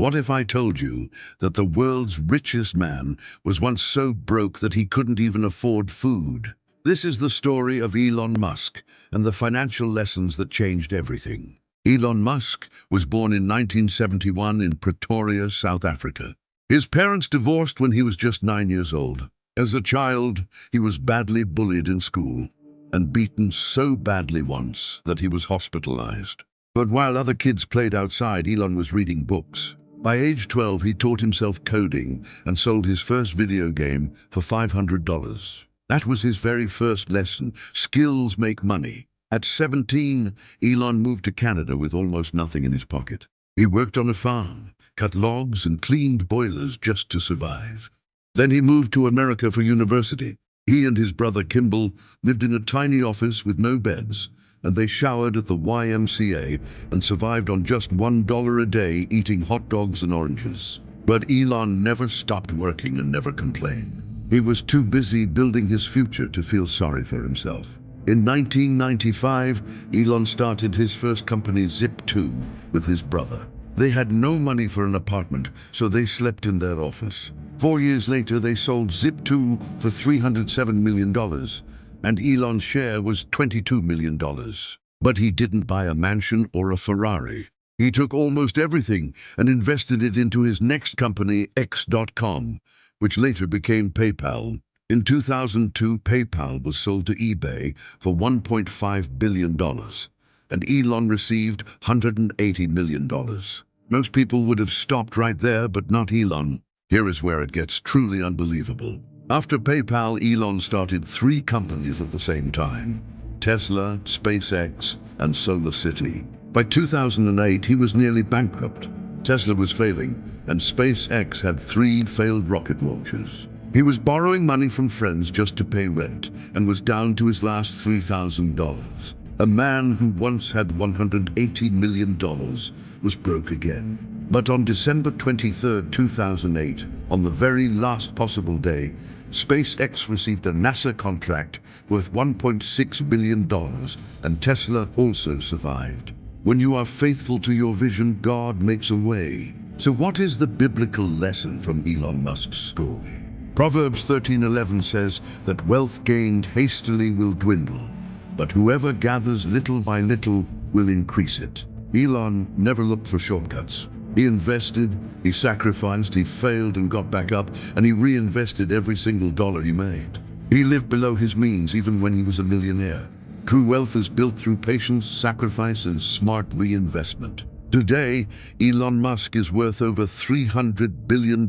What if I told you that the world's richest man was once so broke that he couldn't even afford food? This is the story of Elon Musk and the financial lessons that changed everything. Elon Musk was born in 1971 in Pretoria, South Africa. His parents divorced when he was just 9 years old. As a child, he was badly bullied in school and beaten so badly once that he was hospitalized. But while other kids played outside, Elon was reading books. By age 12, he taught himself coding and sold his first video game for $500. That was his very first lesson. Skills make money. At 17, Elon moved to Canada with almost nothing in his pocket. He worked on a farm, cut logs and cleaned boilers just to survive. Then he moved to America for university. He and his brother Kimball lived in a tiny office with no beds, and they showered at the YMCA and survived on just $1 a day, eating hot dogs and oranges. But Elon never stopped working and never complained. He was too busy building his future to feel sorry for himself. In 1995, Elon started his first company, Zip2, with his brother. They had no money for an apartment, so they slept in their office. 4 years later, they sold Zip2 for $307 million, and Elon's share was $22 million. But he didn't buy a mansion or a Ferrari. He took almost everything and invested it into his next company, X.com, which later became PayPal. In 2002, PayPal was sold to eBay for $1.5 billion, and Elon received $180 million. Most people would have stopped right there, but not Elon. Here is where it gets truly unbelievable. After PayPal, Elon started 3 companies at the same time: Tesla, SpaceX, and SolarCity. By 2008, he was nearly bankrupt. Tesla was failing, and SpaceX had 3 failed rocket launches. He was borrowing money from friends just to pay rent and was down to his last $3,000. A man who once had $180 million was broke again. But on December 23, 2008, on the very last possible day, SpaceX received a NASA contract worth $1.6 billion, and Tesla also survived. When you are faithful to your vision, God makes a way. So what is the biblical lesson from Elon Musk's story? Proverbs 13:11 says that wealth gained hastily will dwindle, but whoever gathers little by little will increase it. Elon never looked for shortcuts. He invested, he sacrificed, he failed and got back up, and he reinvested every single dollar he made. He lived below his means even when he was a millionaire. True wealth is built through patience, sacrifice, and smart reinvestment. Today, Elon Musk is worth over $300 billion,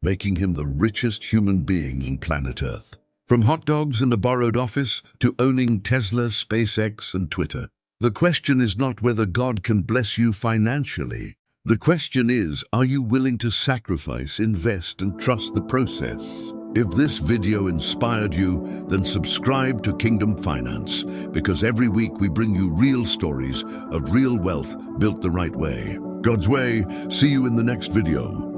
making him the richest human being on planet Earth. From hot dogs and a borrowed office to owning Tesla, SpaceX, and Twitter. The question is not whether God can bless you financially. The question is, are you willing to sacrifice, invest, and trust the process? If this video inspired you, then subscribe to Kingdom Finance, because every week we bring you real stories of real wealth built the right way. God's way. See you in the next video.